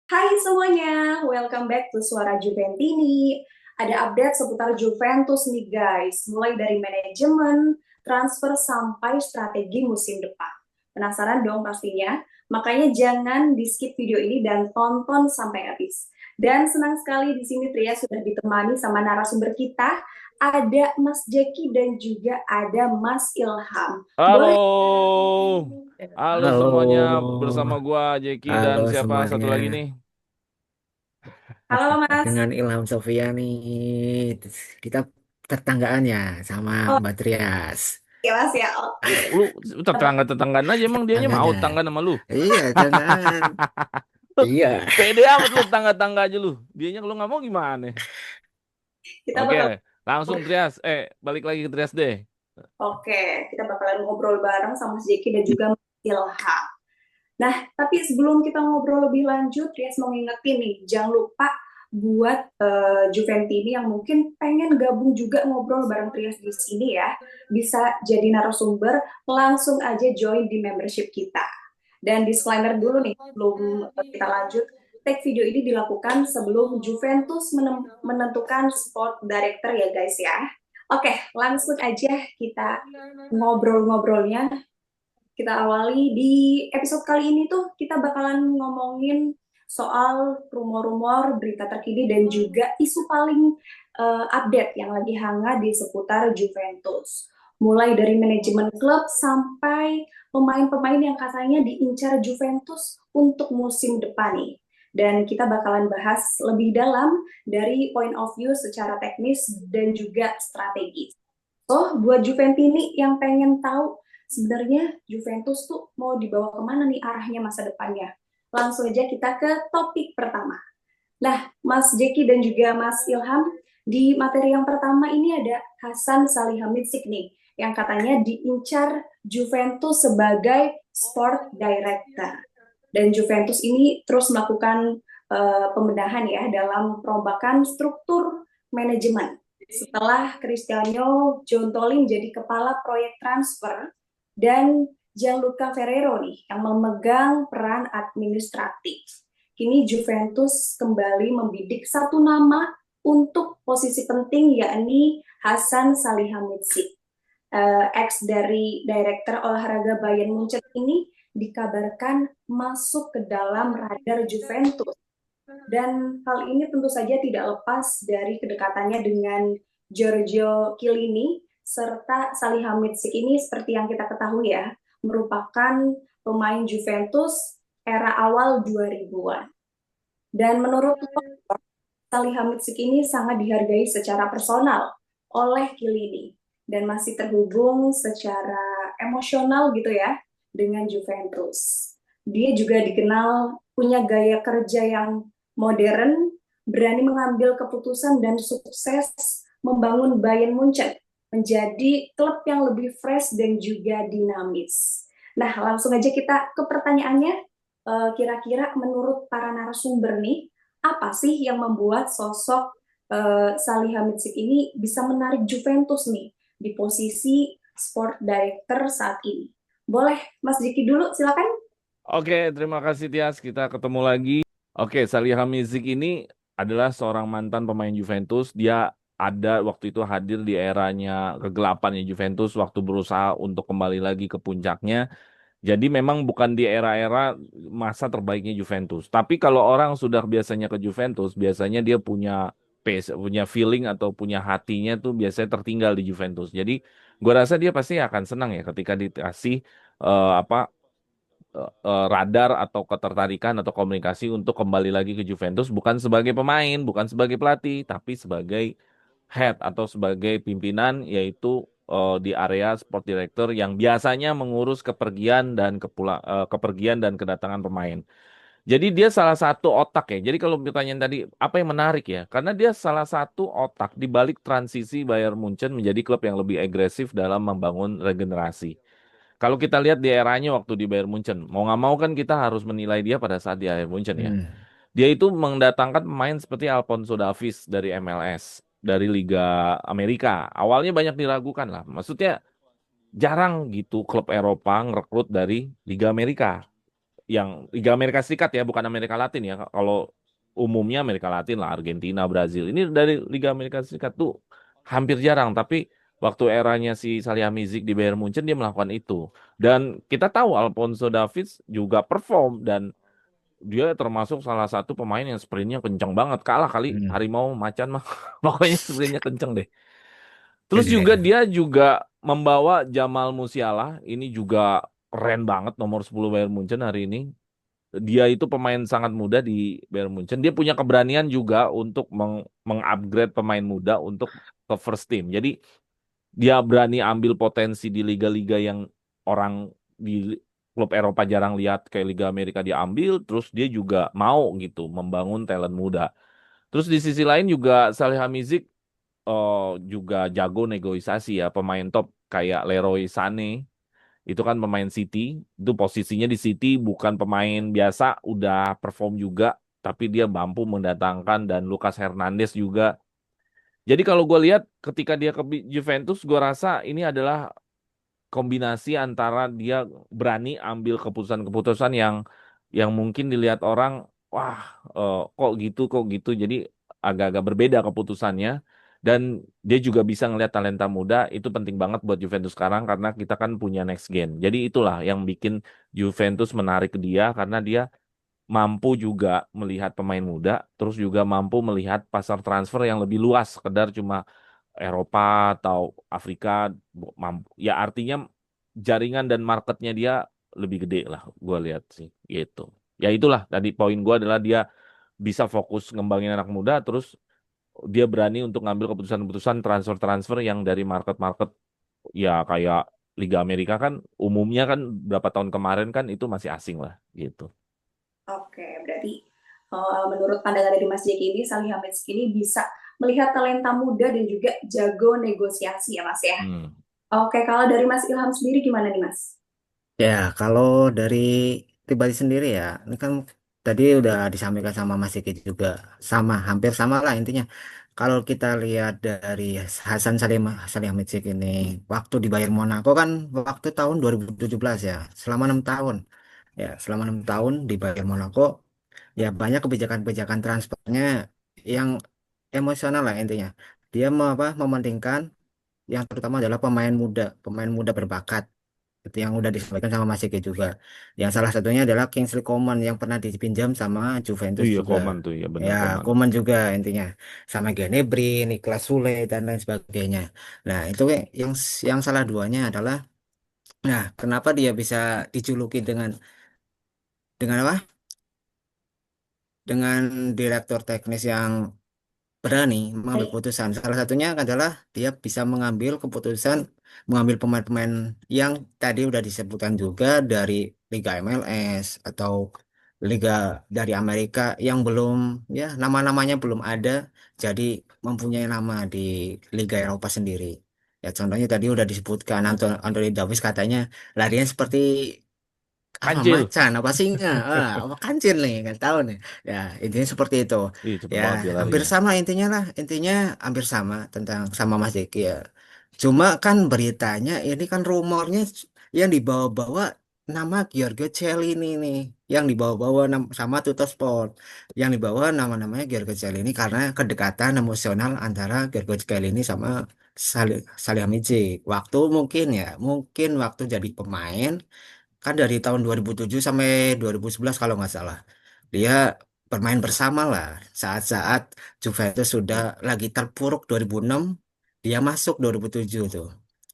Hai semuanya, welcome back to Suara Juventini. Ada update seputar Juventus nih guys, mulai dari manajemen, transfer sampai strategi musim depan. Penasaran dong pastinya? Makanya jangan di skip video ini dan tonton sampai habis. Dan senang sekali di sini Tria sudah ditemani sama narasumber kita. Ada Mas Jeki dan juga ada Mas Ilham. Halo, Boleh? halo semuanya Halo, bersama gua Jeki dan halo siapa satu semuanya. lagi nih? Halo Mas. Dengan Ilham Sofia nih, kita tetanggaan ya sama Oh, Mbak Trias. ya Mas ya. Lu tetangga-tetanggaan aja emang dianya mau tangga Tetanggaan. sama lu. Iya, tetanggaan. Iya. Pede amat lu tangga-tangga aja lu. Dianya kalau nggak mau gimana? Kita Oke, bakal langsung Trias. Balik lagi ke Trias deh. Oke, kita bakalan ngobrol bareng sama Mas Jeki dan juga Mas Ilham. Nah, tapi sebelum kita ngobrol lebih lanjut, Rias mau ngingetin nih, jangan lupa buat Juventini yang mungkin pengen gabung juga ngobrol bareng Trias di sini ya, bisa jadi narasumber, langsung aja join di membership kita. Dan disclaimer dulu nih, sebelum kita lanjut, tag video ini dilakukan sebelum Juventus menentukan sport director ya guys ya. Oke, langsung aja kita ngobrol-ngobrolnya. Kita awali di episode kali ini tuh kita bakalan ngomongin soal rumor-rumor, berita terkini dan juga isu paling update yang lagi hangat di seputar Juventus. Mulai dari manajemen klub sampai pemain-pemain yang katanya diincar Juventus untuk musim depan nih. Dan kita bakalan bahas lebih dalam dari point of view secara teknis dan juga strategis. So, buat Juventini yang pengen tahu sebenarnya Juventus tuh mau dibawa kemana nih arahnya masa depannya. Langsung aja kita ke topik pertama. Nah, Mas Jeki dan juga Mas Ilham, di materi yang pertama ini ada Hasan Salihamidzic nih, yang katanya diincar Juventus sebagai sport director. Dan Juventus ini terus melakukan pembedahan ya dalam perombakan struktur manajemen. Setelah Cristiano Jontolin jadi kepala proyek transfer dan Gianluca Ferrero nih yang memegang peran administratif. Kini Juventus kembali membidik satu nama untuk posisi penting yakni Hasan Salihamidzic. Ex dari Direktur Olahraga Bayern Munchen ini dikabarkan masuk ke dalam radar Juventus. Dan hal ini tentu saja tidak lepas dari kedekatannya dengan Giorgio Chiellini serta Salihamidzic ini seperti yang kita ketahui ya, merupakan pemain Juventus era awal 2000-an. Dan menurut Salihamidzic ini sangat dihargai secara personal oleh Chiellini dan masih terhubung secara emosional gitu ya dengan Juventus. Dia juga dikenal punya gaya kerja yang modern, berani mengambil keputusan dan sukses membangun Bayern Munchen menjadi klub yang lebih fresh dan juga dinamis. Nah, langsung aja kita ke pertanyaannya. Kira-kira menurut para narasumber nih, apa sih yang membuat sosok Salihamidzic ini bisa menarik Juventus nih di posisi sport director saat ini? Boleh, Mas Jiki dulu, silakan. Oke, terima kasih Tias. Kita ketemu lagi. Oke, Salihamidzic ini adalah seorang mantan pemain Juventus. Dia ada waktu itu hadir di eranya kegelapannya Juventus waktu berusaha untuk kembali lagi ke puncaknya. Jadi memang bukan di era-era masa terbaiknya Juventus. Tapi kalau orang sudah biasanya ke Juventus, biasanya dia punya pace, punya feeling atau punya hatinya tuh biasanya tertinggal di Juventus. Jadi gua rasa dia pasti akan senang ya ketika dikasih apa radar atau ketertarikan atau komunikasi untuk kembali lagi ke Juventus bukan sebagai pemain, bukan sebagai pelatih, tapi sebagai head atau sebagai pimpinan yaitu di area sport director yang biasanya mengurus kepergian dan kedatangan pemain. Jadi dia salah satu otak ya. Jadi kalau pertanyaan tadi apa yang menarik ya? Karena dia salah satu otak di balik transisi Bayern Munchen menjadi klub yang lebih agresif dalam membangun regenerasi. Kalau kita lihat di eranya waktu di Bayern Munchen, mau nggak mau kan kita harus menilai dia pada saat di Bayern Munchen ya. Hmm. Dia itu mendatangkan pemain seperti Alphonso Davies dari MLS, dari Liga Amerika. Awalnya banyak diragukan lah. Maksudnya jarang gitu klub Eropa ngerekrut dari Liga Amerika. yang Liga Amerika Serikat ya, bukan Amerika Latin ya. Kalau umumnya Amerika Latin lah, Argentina, Brazil. Ini dari Liga Amerika Serikat tuh hampir jarang, tapi waktu eranya si Salihamidzic di Bayern Munchen dia melakukan itu. Dan kita tahu Alphonso Davies juga perform dan dia termasuk salah satu pemain yang sprintnya kencang banget. Kalah kali Hmm. Harimau Macan mah. Pokoknya sprintnya kencang deh. Ya, Terus ya, juga ya. dia juga membawa Jamal Musiala. Ini juga keren banget nomor 10 Bayern Munchen hari ini. Dia itu pemain sangat muda di Bayern Munchen. Dia punya keberanian juga untuk mengupgrade pemain muda untuk ke first team. Jadi dia berani ambil potensi di liga-liga yang orang di klub Eropa jarang lihat kayak Liga Amerika dia ambil, terus dia juga mau gitu membangun talent muda. Terus di sisi lain juga Salihamidzic juga jago negosiasi ya, pemain top kayak Leroy Sané itu kan pemain City, itu posisinya di City bukan pemain biasa, udah perform juga, tapi dia mampu mendatangkan dan Lucas Hernandez juga. Jadi kalau gue lihat ketika dia ke Juventus, gue rasa ini adalah kombinasi antara dia berani ambil keputusan-keputusan yang mungkin dilihat orang, wah, kok gitu. Jadi agak-agak berbeda keputusannya. Dan dia juga bisa ngelihat talenta muda, itu penting banget buat Juventus sekarang karena kita kan punya next gen. Jadi itulah yang bikin Juventus menarik ke dia karena dia mampu juga melihat pemain muda, terus juga mampu melihat pasar transfer yang lebih luas, sekedar cuma Eropa atau Afrika, ya artinya jaringan dan marketnya dia lebih gede lah, gue lihat sih, gitu. Ya itulah tadi poin gue adalah dia bisa fokus ngembangin anak muda, terus dia berani untuk ngambil keputusan-keputusan transfer-transfer yang dari market-market ya kayak Liga Amerika kan umumnya kan berapa tahun kemarin kan itu masih asing lah, gitu. Oke, berarti menurut pandangan dari Mas Jeki ini, Salihamidzic ini bisa melihat talenta muda dan juga jago negosiasi ya Mas ya. Hmm. Oke, kalau dari Mas Ilham sendiri gimana nih Mas? Ya, kalau dari pribadi sendiri ya, ini kan tadi udah disampaikan sama Mas Sigit juga, sama, hampir sama lah intinya. Kalau kita lihat dari Salihamidzic ini, waktu di Bayern Monaco kan waktu tahun 2017 ya, selama 6 tahun. Ya, selama 6 tahun di Bayern Monaco, ya banyak kebijakan-kebijakan transfernya yang emosional lah intinya. Dia mementingkan yang terutama adalah pemain muda berbakat itu yang udah disampaikan sama Mas Eki juga. Yang salah satunya adalah Kingsley Coman yang pernah dipinjam sama Oh Juventus iya juga. Koman tuh ya bener Ya, Koman. Coman juga intinya sama Gnabry, Niklas Sule dan lain sebagainya. Nah, itu yang salah duanya adalah nah, kenapa dia bisa dijuluki dengan apa? Dengan direktur teknis yang berani mengambil Baik. keputusan. Salah satunya adalah dia bisa mengambil keputusan mengambil pemain-pemain yang tadi udah disebutkan juga dari Liga MLS atau Liga dari Amerika yang belum ya nama-namanya belum ada jadi mempunyai nama di Liga Eropa sendiri. Ya contohnya tadi udah disebutkan Anthony Davis katanya larinya seperti Kancil. macan apa singa apa kancil nih nggak tahu nih ya intinya seperti itu Ih cepet ya banget dia hampir larinya. sama intinya hampir sama tentang sama Mas Deki ya cuma kan beritanya ini kan rumornya yang dibawa-bawa nama Giorgio Chiellini nih yang dibawa-bawa sama Tuttosport yang dibawa nama-namanya Giorgio Chiellini karena kedekatan emosional antara Giorgio Chiellini sama Salihamidzic mungkin waktu jadi pemain kan dari tahun 2007 sampai 2011 kalau nggak salah. Dia bermain bersama lah saat-saat Juventus sudah lagi terpuruk 2006, dia masuk 2007 tuh.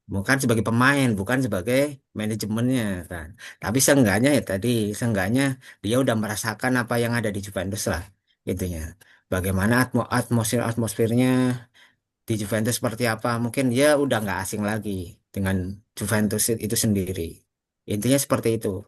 Bukan sebagai pemain, bukan sebagai manajemennya kan. Tapi seenggaknya dia udah merasakan apa yang ada di Juventus lah intinya. Bagaimana atmosfernya di Juventus seperti apa? Mungkin dia udah nggak asing lagi dengan Juventus itu sendiri. Intinya seperti itu.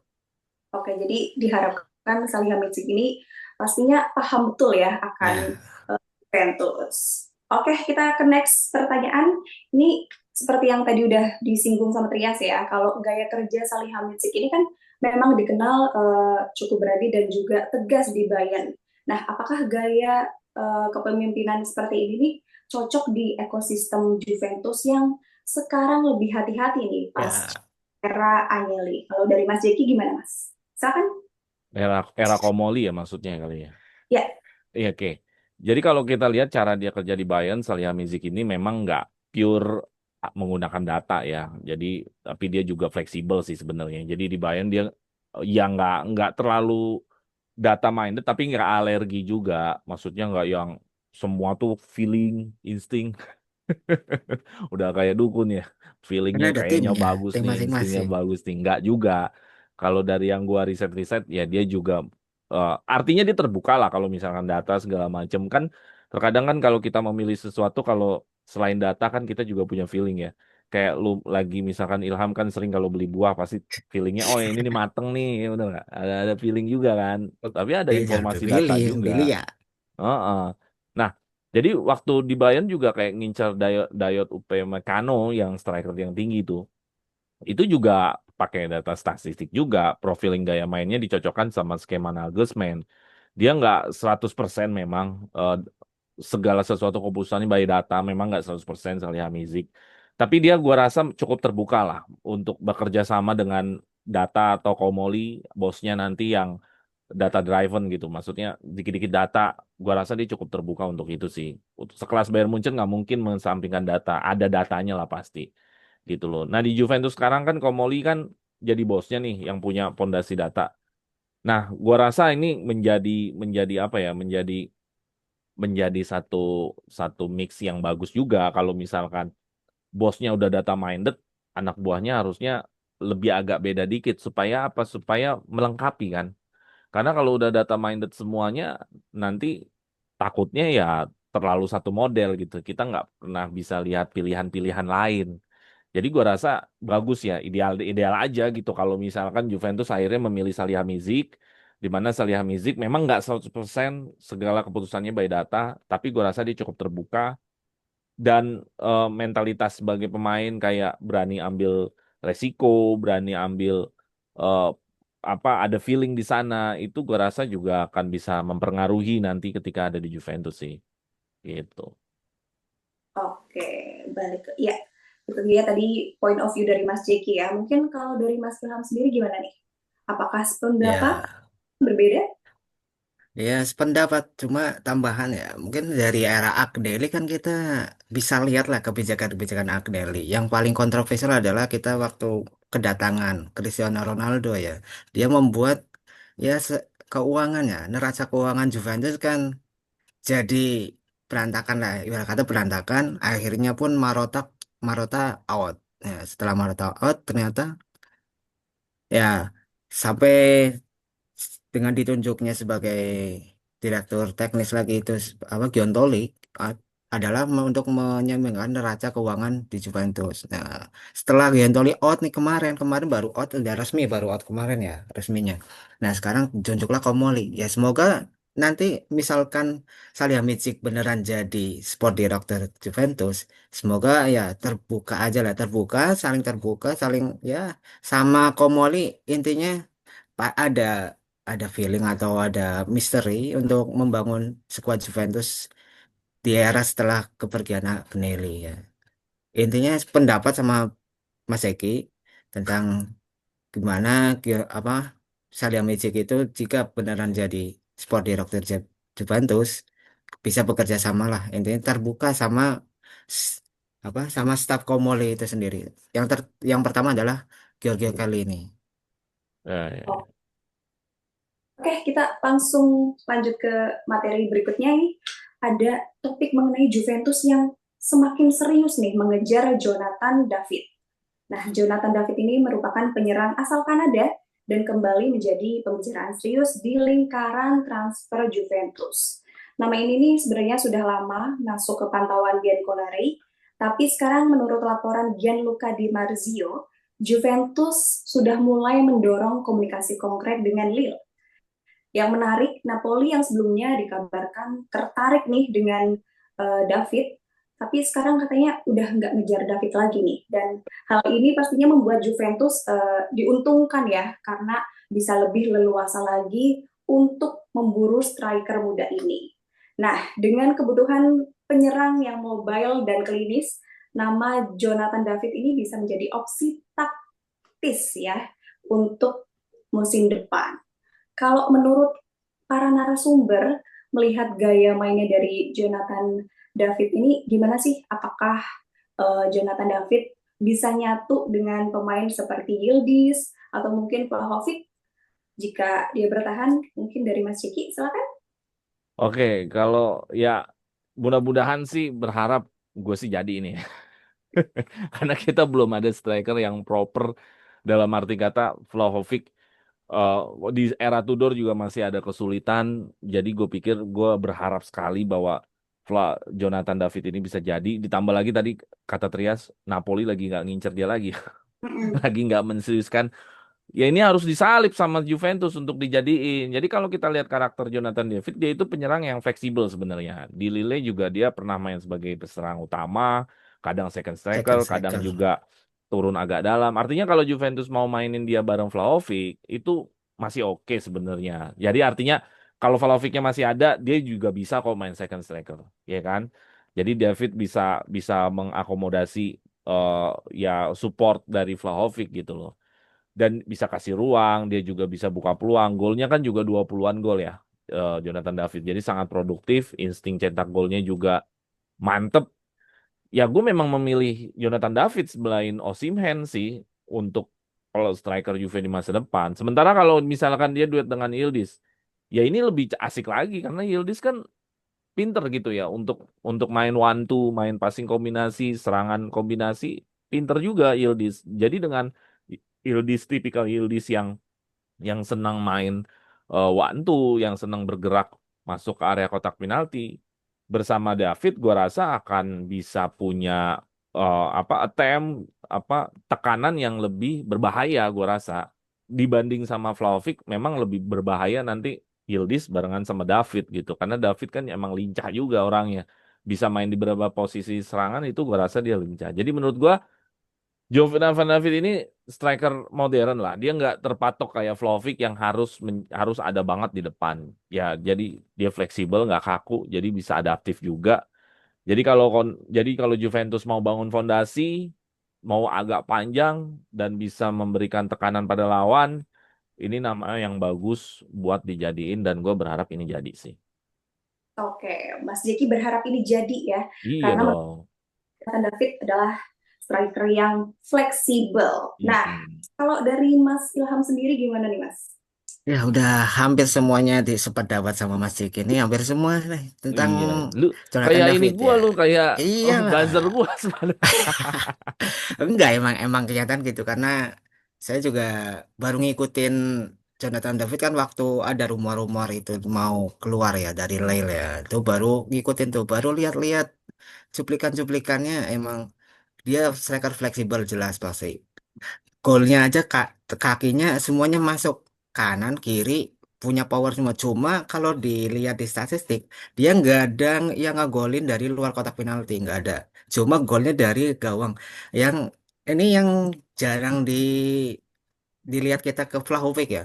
Oke, jadi diharapkan Salihamidzic ini pastinya paham betul ya akan Ya, Juventus. Oke, kita ke next pertanyaan. Ini seperti yang tadi udah disinggung sama Trias ya, kalau gaya kerja Salihamidzic ini kan memang dikenal cukup berani dan juga tegas di Bayern. Nah, apakah gaya kepemimpinan seperti ini nih cocok di ekosistem Juventus yang sekarang lebih hati-hati nih pas ya, era Agnelli? Kalau dari Mas Jeki gimana Mas? Silakan. Era Komoli ya maksudnya kali ya. Ya, Iya, oke. Jadi kalau kita lihat cara dia kerja di Bayern, Salihamidzic ini memang nggak pure menggunakan data ya. Jadi tapi dia juga fleksibel sih sebenarnya. Jadi di Bayern dia ya nggak terlalu data minded, tapi nggak alergi juga. Maksudnya nggak yang semua tuh feeling, insting. Udah kayak dukun ya. Karena Feelingnya ada kayaknya timnya, bagus tim nih, instingnya masing-masing. bagus nih. Nggak juga. Kalau dari yang gua riset-riset, ya dia juga artinya dia terbuka lah kalau misalkan data segala macam kan. Terkadang kan kalau kita memilih sesuatu, kalau selain data kan kita juga punya feeling ya. Kayak lu lagi misalkan Ilham kan sering kalau beli buah pasti feelingnya, oh ini nih mateng nih, udah nggak? Ada feeling juga kan. Tapi ada Jangan informasi data pilih, yang juga. pilih ya. Heeh. Nah, jadi waktu di Bayern juga kayak ngincar Dayot, Dayot Upamecano yang striker yang tinggi tuh. Itu juga pakai data statistik juga, profiling gaya mainnya dicocokkan sama skema Nagelsmann. Dia nggak 100% memang segala sesuatu keputusannya by data, memang nggak 100% Salihamidzic. Tapi dia gua rasa cukup terbuka lah untuk bekerja sama dengan data atau Komoli, bosnya nanti yang data driven gitu. Maksudnya dikit-dikit data, gua rasa dia cukup terbuka untuk itu sih. Untuk sekelas Bayern Munchen nggak mungkin mengesampingkan data, ada datanya lah pasti gitu loh. Nah di Juventus sekarang kan Komoli kan jadi bosnya nih yang punya pondasi data. Nah, gua rasa ini menjadi menjadi apa ya? Menjadi satu satu mix yang bagus juga kalau misalkan bosnya udah data minded, anak buahnya harusnya lebih agak beda dikit supaya apa? Supaya melengkapi kan. Karena kalau udah data minded semuanya, nanti takutnya ya terlalu satu model gitu. Kita nggak pernah bisa lihat pilihan-pilihan lain. Jadi gua rasa bagus ya, ideal ideal aja gitu kalau misalkan Juventus akhirnya memilih Salihamidzic, di mana Salihamidzic memang nggak 100% segala keputusannya by data, tapi gua rasa dia cukup terbuka dan mentalitas sebagai pemain kayak berani ambil resiko, berani ambil eh, apa ada feeling di sana itu gue rasa juga akan bisa mempengaruhi nanti ketika ada di Juventus sih gitu. oke, balik ke ya. Itu dia tadi point of view dari Mas Jeki ya. Mungkin kalau dari Mas Ilham sendiri gimana nih? Apakah sependapat, Ya, berbeda? ya sependapat cuma tambahan ya. Mungkin dari era Agdeli kan kita bisa lihat lah kebijakan-kebijakan Agdeli. Yang paling kontroversial adalah kita waktu kedatangan Cristiano Ronaldo ya. Dia membuat ya keuangannya, neraca keuangan Juventus kan jadi berantakan lah. Ibarat kata berantakan. Akhirnya pun Marota out. Ya, setelah Marota out ternyata ya sampai dengan ditunjuknya sebagai direktur teknis lagi itu apa Giuntoli a- adalah untuk menyeimbangkan neraca keuangan di Juventus. Nah, setelah Giuntoli out nih kemarin baru out udah resmi baru out kemarin ya resminya. Nah, sekarang tunjuklah Komoli. Ya semoga nanti misalkan Salihamidzic beneran jadi sport director Juventus, semoga ya terbuka aja lah, terbuka, saling ya sama Komoli intinya ada feeling atau ada misteri untuk membangun skuad Juventus di era setelah kepergian Agnelli ya. Intinya pendapat sama Mas Eki tentang gimana apa Salihamidzic itu jika beneran jadi sport director Juventus bisa bekerja sama lah. Intinya terbuka sama s- apa sama staf Komoli itu sendiri. Yang pertama adalah Giorgio Chiellini. Ya, ya, ya. Oke, kita langsung lanjut ke materi berikutnya nih. Ada topik mengenai Juventus yang semakin serius nih mengejar Jonathan David. Nah, Jonathan David ini merupakan penyerang asal Kanada dan kembali menjadi pembicaraan serius di lingkaran transfer Juventus. Nama ini nih sebenarnya sudah lama masuk ke pantauan Bianconeri, tapi sekarang menurut laporan Gianluca Di Marzio, Juventus sudah mulai mendorong komunikasi konkret dengan Lille. Yang menarik, Napoli yang sebelumnya dikabarkan tertarik nih dengan David, tapi sekarang katanya udah nggak ngejar David lagi nih. Dan hal ini pastinya membuat Juventus diuntungkan ya, karena bisa lebih leluasa lagi untuk memburu striker muda ini. Nah, dengan kebutuhan penyerang yang mobile dan klinis, nama Jonathan David ini bisa menjadi opsi taktis ya untuk musim depan. Kalau menurut para narasumber, melihat gaya mainnya dari Jonathan David ini, gimana sih? Apakah Jonathan David bisa nyatu dengan pemain seperti Yildiz atau mungkin Vlahovic? Jika dia bertahan, mungkin dari Mas Ciki, silakan. Oke, kalau ya mudah-mudahan sih berharap gue sih jadi ini. Karena kita belum ada striker yang proper dalam arti kata Vlahovic eh, di era Tudor juga masih ada kesulitan. Jadi gue pikir gue berharap sekali bahwa Jonathan David ini bisa jadi. Ditambah lagi tadi kata Trias, Napoli lagi nggak ngincer dia lagi. Mm-mm. Lagi nggak menseriuskan. Ya ini harus disalip sama Juventus untuk dijadiin. Jadi kalau kita lihat karakter Jonathan David, dia itu penyerang yang fleksibel sebenarnya. Di Lille juga dia pernah main sebagai peserang utama, kadang second striker, Second kadang striker. juga turun agak dalam. Artinya kalau Juventus mau mainin dia bareng Vlahovic, itu masih oke sebenarnya. Jadi artinya kalau Vlahovicnya masih ada, dia juga bisa kok main second striker, ya kan? Jadi David bisa bisa mengakomodasi eh, ya support dari Vlahovic gitu loh dan bisa kasih ruang, dia juga bisa buka peluang. Golnya kan juga 20-an gol ya, Jonathan David. Jadi sangat produktif, insting cetak golnya juga mantep. Ya gue memang memilih Jonathan David sebelain Osimhen sih untuk kalau striker Juve di masa depan. Sementara kalau misalkan dia duet dengan Yildiz, ya ini lebih asik lagi karena Yildiz kan pinter gitu ya untuk main one two, main passing kombinasi, serangan kombinasi, pinter juga Yildiz. Jadi dengan Yildiz tipikal Yildiz yang senang main one two, yang senang bergerak masuk ke area kotak penalti bersama David, gua rasa akan bisa punya apa attempt apa tekanan yang lebih berbahaya gua rasa dibanding sama Vlahovic memang lebih berbahaya nanti Yildiz barengan sama David gitu karena David kan emang lincah juga orangnya bisa main di beberapa posisi serangan itu gua rasa dia lincah jadi menurut gua Jovan Van David ini striker modern lah. Dia nggak terpatok kayak Vlahovic yang harus ada banget di depan. Ya, jadi dia fleksibel, nggak kaku, jadi bisa adaptif juga. Jadi kalau Juventus mau bangun fondasi, mau agak panjang dan bisa memberikan tekanan pada lawan, ini nama yang bagus buat dijadiin dan gue berharap ini jadi sih. Oke, Mas Jeki berharap ini jadi ya, Iya karena dong. Jonathan David adalah striker yang fleksibel. Nah, Mm-mm. kalau dari Mas Ilham sendiri gimana nih, Mas? Ya udah hampir semuanya disependapat sama Mas Ciki ini hampir semua nih tentang Iya, lu Jonathan kayak ini David gua ya. lu kayak Iya buzzer lah. gua sebenarnya. Enggak emang kelihatan gitu karena saya juga baru ngikutin Jonathan David kan waktu ada rumor-rumor itu mau keluar ya dari Lille ya. Itu baru ngikutin tuh, baru lihat-lihat cuplikan-cuplikannya emang dia striker fleksibel jelas pasti. Golnya aja kakinya semuanya masuk kanan kiri punya power semua. Cuma kalau dilihat di statistik dia nggak ada yang ngegolin dari luar kotak penalti nggak ada. Cuma golnya dari gawang. Yang ini yang jarang dilihat kita ke Vlahovic ya.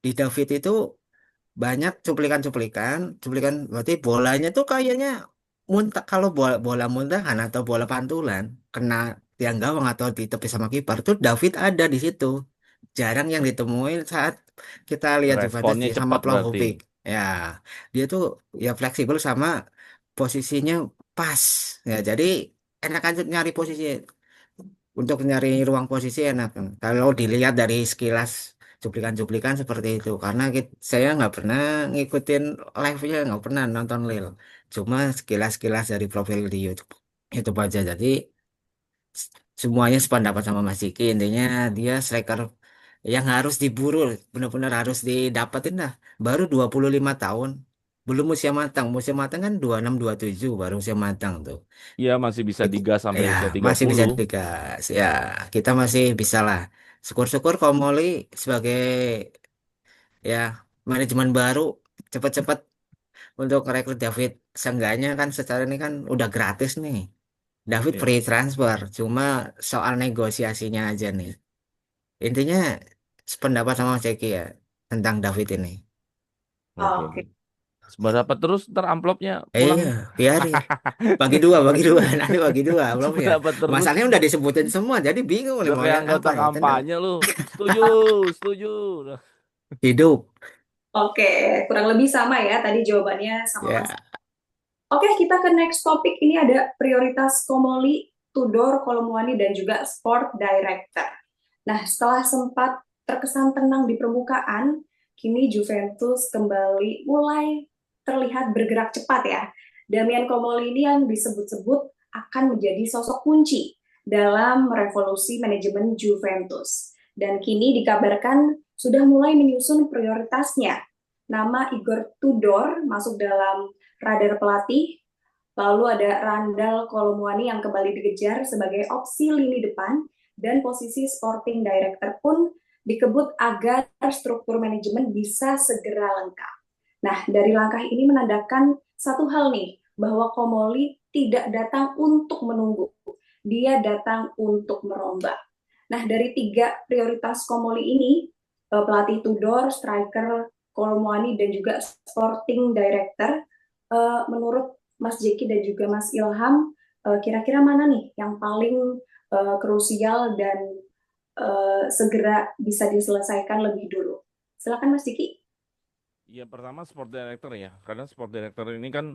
Di David itu banyak cuplikan berarti bolanya tuh kayaknya muntah kalau bola muntahan atau bola pantulan kena tiang gawang atau ditepis sama kiper tuh David ada di situ. Jarang yang ditemuin saat kita lihat Juventus Responnya sama cepat berarti. Vlahovic. Ya, dia tuh ya fleksibel sama posisinya pas. Ya, jadi enak aja nyari posisi untuk nyari ruang posisi enak. Kalau dilihat dari sekilas cuplikan-cuplikan seperti itu, karena saya nggak pernah ngikutin live-nya, nggak pernah nonton Lil. Cuma sekilas-sekilas dari profil di YouTube, YouTube aja. Jadi semuanya sependapat sama Mas Diki. Intinya dia striker yang harus diburu, benar-benar harus didapetin lah. Baru 25 tahun, belum usia matang. Usia matang kan 26 27 baru usia matang tuh. Iya masih bisa Iku, digas sampai ya usia masih bisa 30. digas ya kita masih bisa lah syukur-syukur kalau Molly sebagai ya manajemen baru cepat-cepat untuk rekrut David seenggaknya kan secara ini kan udah gratis nih David Iya. free transfer cuma soal negosiasinya aja nih intinya sependapat sama Ceki ya tentang David ini Oke. Oke. Seberapa terus ntar amplopnya pulang? iya biarin bagi dua nanti bagi dua belum ya Seberapa terus? masalahnya udah disebutin semua jadi bingung nih Udah mau kayak lihat apa anggota ya kampanye lu. Setuju, setuju. hidup Oke, kurang lebih sama ya tadi jawabannya sama Mas. Ya, Oke, kita ke next topik. Ini ada prioritas Komoli, Tudor, Kolomuani, dan juga Sport Director. Nah, setelah sempat terkesan tenang di permukaan, kini Juventus kembali mulai terlihat bergerak cepat ya. Damian Komoli ini yang disebut-sebut akan menjadi sosok kunci dalam revolusi manajemen Juventus. Dan kini dikabarkan sudah mulai menyusun prioritasnya. Nama Igor Tudor masuk dalam radar pelatih. Lalu ada Randal Kolomuani yang kembali dikejar sebagai opsi lini depan, dan posisi sporting director pun dikebut agar struktur manajemen bisa segera lengkap. Nah, dari langkah ini menandakan satu hal nih, bahwa Komoli tidak datang untuk menunggu, dia datang untuk merombak. Nah, dari tiga prioritas Komoli ini, pelatih Tudor, striker Kolomuani, dan juga sporting director, menurut Mas Jeki dan juga Mas Ilham, kira-kira mana nih yang paling krusial dan segera bisa diselesaikan lebih dulu? Silakan Mas Jeki. Ya pertama sport director ya, karena sport director ini kan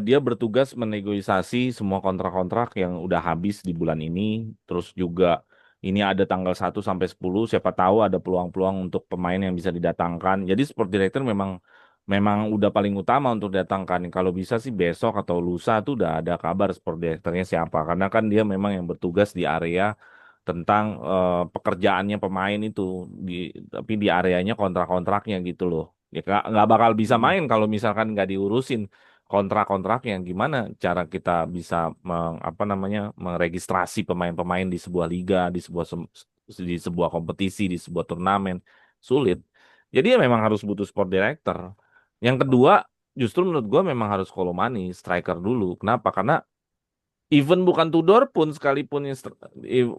dia bertugas menegosiasi semua kontrak-kontrak yang udah habis di bulan ini, terus juga ini ada tanggal 1 sampai 10, siapa tahu ada peluang-peluang untuk pemain yang bisa didatangkan. Jadi sport director memang memang udah paling utama untuk didatangkan. Kalau bisa sih besok atau lusa tuh udah ada kabar sport directornya siapa, karena kan dia memang yang bertugas di area tentang pekerjaannya pemain itu di tapi di areanya kontrak-kontraknya gitu loh. Ya nggak bakal bisa hmm. main kalau misalkan nggak diurusin kontrak-kontrak yang gimana cara kita bisa apa namanya meregistrasi pemain-pemain di sebuah liga, di sebuah kompetisi, di sebuah turnamen sulit. Jadi ya memang harus butuh sport director. Yang kedua, justru menurut gua memang harus Kolomani, striker dulu. Kenapa? Karena even bukan Tudor pun sekalipun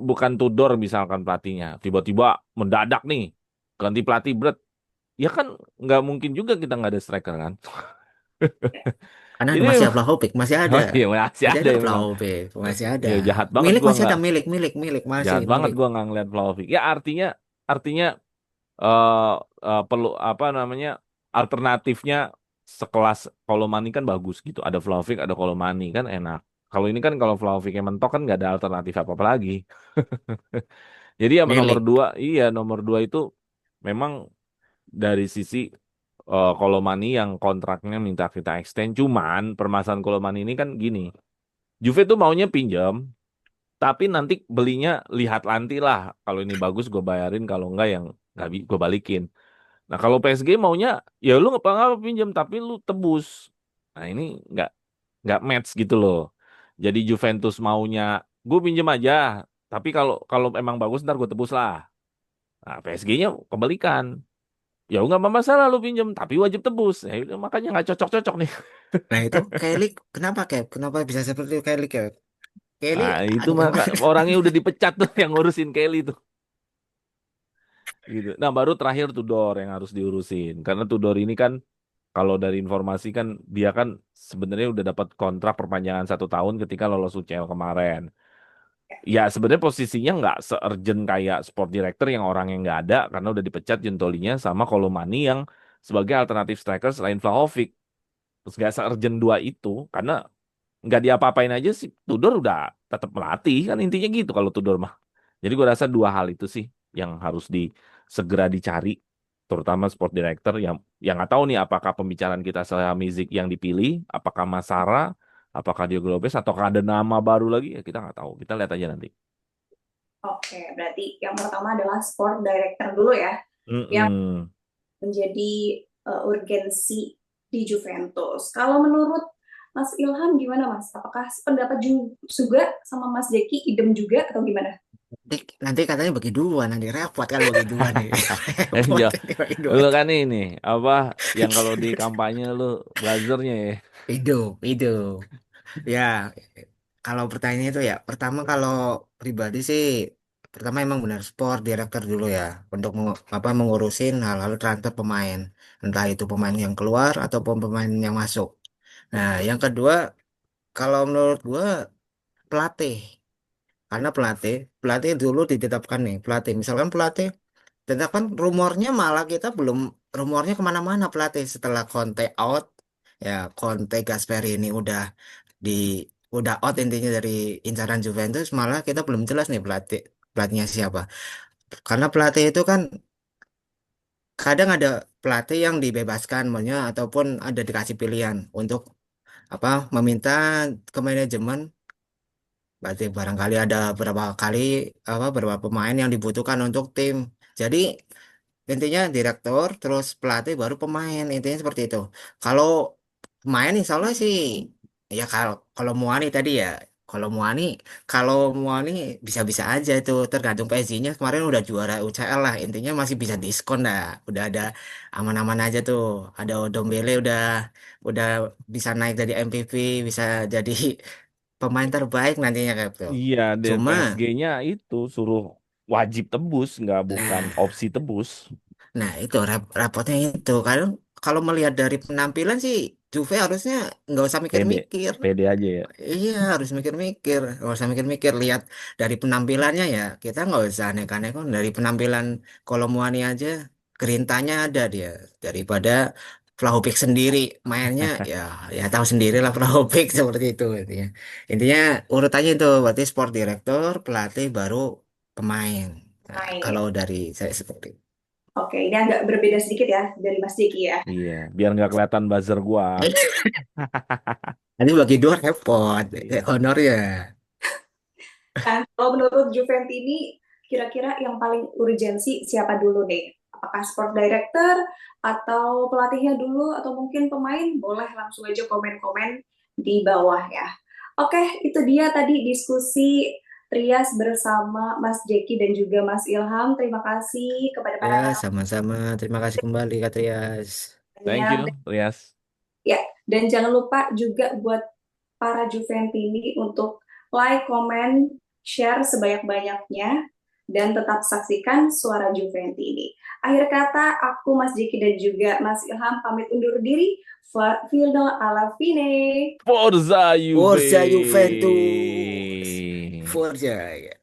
bukan Tudor misalkan pelatihnya tiba-tiba mendadak nih ganti pelatih berat, ya kan nggak mungkin juga kita nggak ada striker kan. Karena Jadi masih ada Vlahovic, masih ada. oh iya masih Masih ada ada ya memang. Vlahovic, masih ada. Ya jahat banget Milik gua masih nggak ada, milik masih jahat banget milik. gua nggak ngeliat Vlahovic. Ya artinya eh perlu apa namanya alternatifnya sekelas Kolomani kan bagus gitu. Ada Vlahovic, ada Kolomani kan enak. Kalau ini kan kalau Vlahovicnya mentok kan nggak ada alternatif apa-apa lagi. Jadi ya nomor Milik. dua, iya nomor dua itu memang dari sisi Kolomani yang kontraknya minta kita extend. Cuman permasalahan Kolomani ini kan gini, Juve tuh maunya pinjam, tapi nanti belinya lihat nanti lah. Kalau ini bagus gue bayarin, kalau enggak yang nggak gue balikin. Nah kalau PSG maunya ya lu nggak apa pinjam, tapi lu tebus. Nah ini nggak nggak match gitu loh. Jadi Juventus maunya gue pinjam aja, tapi kalau kalau emang bagus ntar gue tebus lah. Nah, PSG-nya kebalikan. Ya nggak masalah lu pinjam, tapi wajib tebus. Ya, udah, makanya nggak cocok-cocok nih. Nah itu Kelly, kenapa bisa seperti itu Kelly? Kelly Nah, itu agak maka gimana? orangnya udah dipecat tuh yang ngurusin Kelly tuh. Gitu. Nah, baru terakhir Tudor yang harus diurusin. Karena Tudor ini kan kalau dari informasi kan dia kan sebenarnya udah dapat kontrak perpanjangan 1 tahun ketika lolos UCL kemarin. Ya sebenarnya posisinya nggak se-urgent kayak sport director yang orang yang nggak ada karena udah dipecat Jentolinya sama Kolomani yang sebagai alternatif striker selain Vlahovic. Terus nggak se-urgent dua itu karena nggak diapa-apain aja sih Tudor udah tetap melatih kan intinya gitu kalau Tudor mah. Jadi gue rasa dua hal itu sih yang harus segera dicari, terutama sport director yang nggak tahu nih apakah pembicaraan kita soal Mizik yang dipilih, apakah Masara, apakah Diego Lopez, atau ada nama baru lagi ya kita nggak tahu. Kita lihat aja nanti. Oke, berarti yang pertama adalah sport director dulu ya, yang Mm-mm. menjadi urgensi di Juventus. Kalau menurut Mas Ilham gimana Mas? Apakah pendapat juga sama Mas Jeki idem juga atau gimana? Nanti katanya bagi dua, nanti repot kan bagi dua nih. Repot Ya, nanti bagi dua. lu kan ini apa yang kalau di kampanye lu buzzernya ya. Hidup. Ya, kalau pertanyaan itu ya, pertama kalau pribadi sih, pertama emang benar sport director dulu ya, untuk mengurusin hal-hal transfer pemain, entah itu pemain yang keluar ataupun pemain yang masuk. Nah, yang kedua, kalau menurut gua pelatih, karena pelatih dulu ditetapkan nih, pelatih, misalkan pelatih, tetapkan rumornya malah kita belum rumornya kemana-mana pelatih setelah Conte out, ya Conte Gasperini di udah out intinya dari incaran Juventus, malah kita belum jelas nih pelatihnya siapa. Karena pelatih itu kan kadang ada pelatih yang dibebaskan, maksudnya ataupun ada dikasih pilihan untuk apa meminta ke manajemen. Berarti barangkali ada beberapa kali beberapa pemain yang dibutuhkan untuk tim. Jadi intinya direktur terus pelatih baru pemain, intinya seperti itu. Kalau pemain insya Allah sih ya kalau Muani tadi ya, kalau Muani kalau Muani bisa-bisa aja itu, tergantung PSG-nya, kemarin udah juara UCL lah, intinya masih bisa diskon dah, udah ada aman-aman aja tuh, ada Odombele udah bisa naik dari MVP, bisa jadi pemain terbaik nantinya kayak gitu. Iya, dan Cuma, PSG-nya itu suruh wajib tebus, nggak bukan nah, opsi tebus. nah itu rapotnya itu. Kalau melihat dari penampilan sih, Juve harusnya nggak usah Pede, mikir-mikir. pede aja ya. Iya, harus mikir-mikir. Nggak usah mikir-mikir. Lihat dari penampilannya ya, kita nggak usah aneh-aneh kok. Dari penampilan Kolomuani aja, gerintanya ada dia. Daripada Vlahovic sendiri mainnya, ya ya tahu sendiri lah Vlahovic seperti itu intinya. Intinya urutannya itu, berarti sport director, pelatih, baru pemain. Nah, Main. kalau dari saya seperti itu. Oke, ini agak berbeda sedikit ya dari Mas Jeki ya. Iya, biar nggak kelihatan buzzer gua. Nanti bagi dua repot, Iya. honornya. Nah, kalau menurut Juventus ini, kira-kira yang paling urgensi siapa dulu nih? Apakah sport director atau pelatihnya dulu atau mungkin pemain? Boleh langsung aja komen-komen di bawah ya. Oke, itu dia tadi diskusi Trias bersama Mas Jeki dan juga Mas Ilham. Terima kasih kepada Ya, para sama-sama. Terima kasih kembali, Kak Trias. Thank narasumbernya. you, Rias. Ya, dan jangan lupa juga buat para Juventini untuk like, komen, share sebanyak-banyaknya, dan tetap saksikan Suara Juventini. Akhir kata, aku Mas Jiki dan juga Mas Ilham pamit undur diri. Fino alla fine. Forza Forza Juve! Juventus. Forza. Ya.